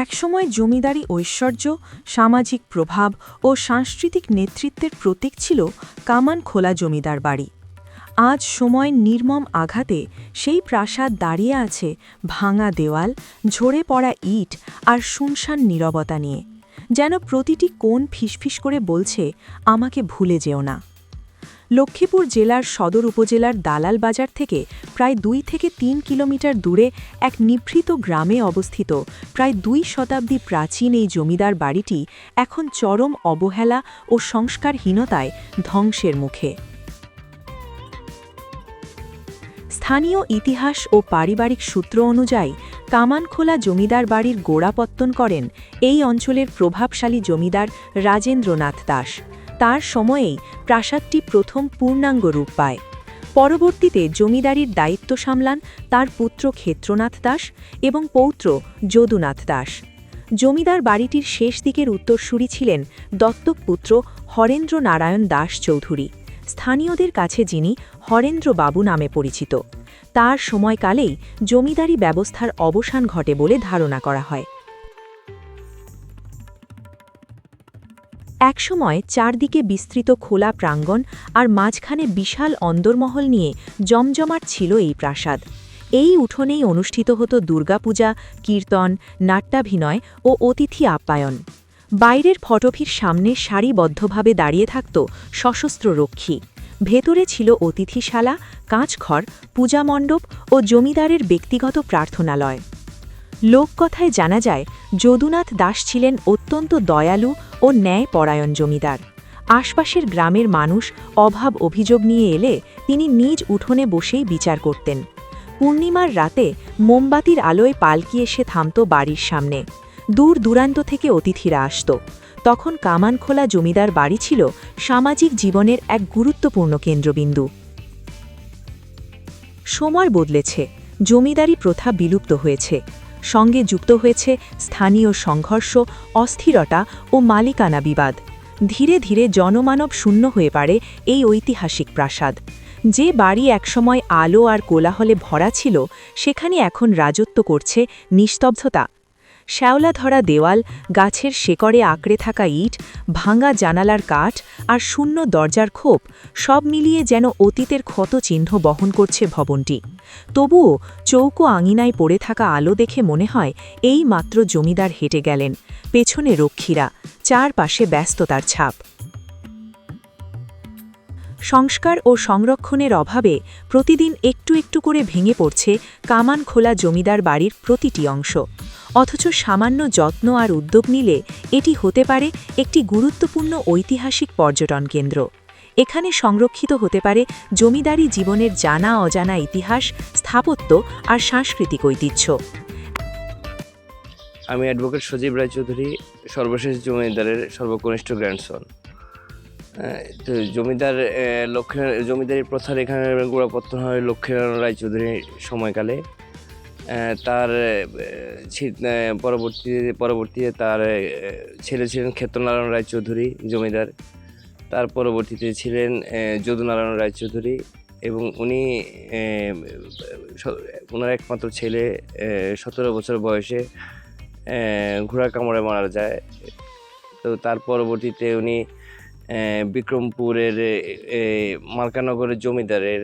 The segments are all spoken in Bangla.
একসময় জমিদারি ঐশ্বর্য, সামাজিক প্রভাব ও সাংস্কৃতিক নেতৃত্বের প্রতীক ছিল কামানখোলা জমিদার বাড়ি। আজ সময়ের নির্মম আঘাতে সেই প্রাসাদ দাঁড়িয়ে আছে ভাঙা দেওয়াল, ঝরে পড়া ইট আর শুনশান নীরবতা নিয়ে, যেন প্রতিটি কোণ ফিসফিস করে বলছে, আমাকে ভুলে যেও না। লক্ষ্মীপুর জেলার সদর উপজেলার দালাল বাজার থেকে প্রায় 2 থেকে 3 কিলোমিটার দূরে এক নিভৃত গ্রামে অবস্থিত প্রায় 2 শতাব্দী প্রাচীন এই জমিদার বাড়িটি এখন চরম অবহেলা ও সংস্কারহীনতায় ধ্বংসের মুখে। স্থানীয় ইতিহাস ও পারিবারিক সূত্র অনুযায়ী কামানখোলা জমিদার বাড়ির গোড়াপত্তন করেন এই অঞ্চলের প্রভাবশালী জমিদার রাজেন্দ্রনাথ দাস। তার সময়েই প্রাসাদটি প্রথম পূর্ণাঙ্গ রূপ পায়। পরবর্তীতে জমিদারির দায়িত্ব সামলান তার পুত্র ক্ষেত্রনাথ দাস এবং পৌত্র যদুনাথ দাস। জমিদার বাড়িটির শেষ দিকের উত্তরসূরি ছিলেন দত্তক পুত্র হরেন্দ্র নারায়ণ দাস চৌধুরী, স্থানীয়দের কাছে যিনি হরেন্দ্র বাবু নামে পরিচিত। তার সময়কালেই জমিদারি ব্যবস্থার অবসান ঘটে বলে ধারণা করা হয়। একসময় চারদিকে বিস্তৃত খোলা প্রাঙ্গণ আর মাঝখানে বিশাল অন্দরমহল নিয়ে জমজমাট ছিল এই প্রাসাদ। এই উঠোনেই অনুষ্ঠিত হতো দুর্গাপূজা, কীর্তন, নাট্যাভিনয় ও অতিথি আপ্যায়ন। বাইরের ফটকের সামনে সারিবদ্ধভাবে দাঁড়িয়ে থাকত সশস্ত্র রক্ষী। ভেতরে ছিল অতিথিশালা, কাঁচঘর, পূজামণ্ডপ ও জমিদারের ব্যক্তিগত প্রার্থনালয়। লোককথায় জানা যায়, যদুনাথ দাস ছিলেন অত্যন্ত দয়ালু ও ন্যায়পরায়ণ জমিদার। আশপাশের গ্রামের মানুষ অভাব অভিযোগ নিয়ে এলে তিনি নিজ উঠোনে বসেই বিচার করতেন। পূর্ণিমার রাতে মোমবাতির আলোয় পালকি এসে থামত বাড়ির সামনে। দূর দূরান্ত থেকে অতিথিরা আসত। তখন কামানখোলা জমিদার বাড়ি ছিল সামাজিক জীবনের এক গুরুত্বপূর্ণ কেন্দ্রবিন্দু। সময় বদলেছে, জমিদারি প্রথা বিলুপ্ত হয়েছে। সঙ্গে যুক্ত হয়েছে স্থানীয় সংঘর্ষ, অস্থিরতা ও মালিকানা বিবাদ। ধীরে ধীরে জনমানব শূন্য হয়ে পড়ে এই ঐতিহাসিক প্রাসাদ। যে বাড়ি একসময় আলো আর কোলাহলে ভরা ছিল, সেখানে এখন রাজত্ব করছে নিস্তব্ধতা। শ্যাওলা ধরা দেওয়াল, গাছের শেকড়ে আঁকড়ে থাকা ইট, ভাঙা জানালার কাঠ আর শূন্য দরজার খোপ সব মিলিয়ে যেন অতীতের ক্ষত চিহ্ন বহন করছে ভবনটি। তবুও চৌকো আঙিনায় পড়ে থাকা আলো দেখে মনে হয় এই মাত্র জমিদার হেঁটে গেলেন, পেছনে রক্ষীরা, চারপাশে ব্যস্ততার ছাপ। সংস্কার ও সংরক্ষণের অভাবে প্রতিদিন একটু একটু করে ভেঙে পড়ছে কামানখোলা জমিদার বাড়ির প্রতিটি অংশ। অথচ সামান্য যত্ন আর উদ্যোগ নিলে এটি হতে পারে একটি গুরুত্বপূর্ণ ঐতিহাসিক পর্যটন কেন্দ্র। এখানে সংরক্ষিত হতে পারে জমিদারি জীবনের জানা অজানা ইতিহাস, স্থাপত্য আর সাংস্কৃতিক ঐতিহ্য। আমি অ্যাডভোকেট সজীব রায়চৌধুরী, সর্বশেষ জমিদারের সর্বকনিষ্ঠ গ্র্যান্ডসন। তো জমিদারি প্রথার এখানে গোড়াপত্তন হয় লক্ষ্মীনারায়ণ রায়চৌধুরীর সময়কালে। তার পরবর্তীতে তার ছেলে ছিলেন ক্ষেত্রনারায়ণ রায়চৌধুরী জমিদার। তার পরবর্তীতে ছিলেন যদুনারায়ণ রায়চৌধুরী এবং ওনার একমাত্র ছেলে 17 বছর বয়সে ঘোড়া কামড়ে মারা যায়। তো তার পরবর্তীতে উনি বিক্রমপুরের মালকানগরের জমিদারের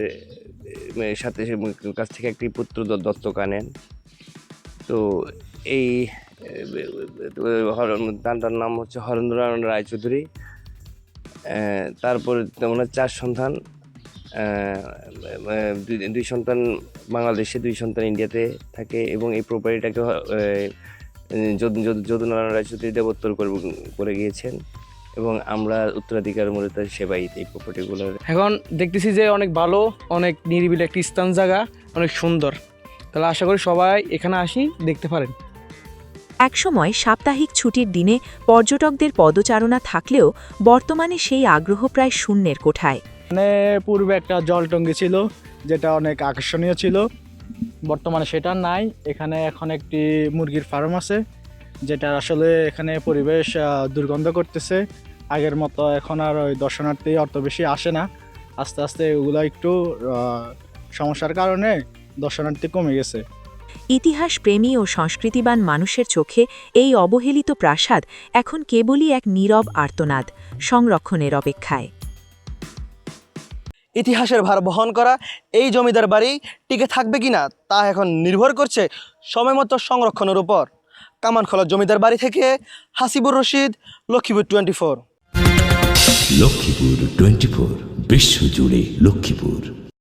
কাছ থেকে একটি পুত্র দত্তক আনেন। তো এই তার নাম হচ্ছে হরেন্দ্রনারায়ণ রায়চৌধুরী। তারপর ওনার 4 সন্তান, 2 সন্তান বাংলাদেশে, 2 সন্তান ইন্ডিয়াতে থাকে এবং এই প্রপার্টিটাকে যদুনারায়ণ রায়চৌধুরী দেবোত্তর করে গিয়েছেন এবং আমরা উত্তরাধিকার মূলত সেবাই এই প্রপার্টিগুলো। এখন দেখতেছি যে অনেক ভালো, অনেক নিরিবিলি একটি স্থান, জায়গা অনেক সুন্দর। তাহলে আশা করি সবাই এখানে আসি, দেখতে পারেন। একসময় সাপ্তাহিক ছুটির দিনে পর্যটকদের পদচারণা থাকলেও বর্তমানে সেই আগ্রহ প্রায় শূন্যের কোঠায়। মানে পূর্বে একটা জলটঙ্গি ছিল, যেটা অনেক আকর্ষণীয় ছিল, বর্তমানে সেটা নাই। এখানে এখন একটি মুরগির ফার্ম আছে, যেটা আসলে এখানে পরিবেশ দুর্গন্ধ করতেছে। আগের মতো এখন আর ওই দর্শনার্থী অত বেশি আসে না। আস্তে আস্তে এগুলো একটু সমস্যার কারণে দর্শনার্থী কমে গেছে। ইতিহাসপ্রেমী ও সংস্কৃতিবান মানুষের চোখে এই অবহেলিত প্রাসাদ এখন কেবলই এক নীরব আর্তনাদ, সংরক্ষণের অপেক্ষায়। ইতিহাসের ভার বহন করা এই জমিদার বাড়ি টিকে থাকবে কিনা তা এখন নির্ভর করছে সময়মতো সংরক্ষণের উপর। কামানখোলা জমিদার বাড়ি থেকে হাসিবুর রশিদ, লক্ষ্মীপুর 24। লক্ষ্মীপুর 24, বিশ্বজুড়ে লক্ষ্মীপুর।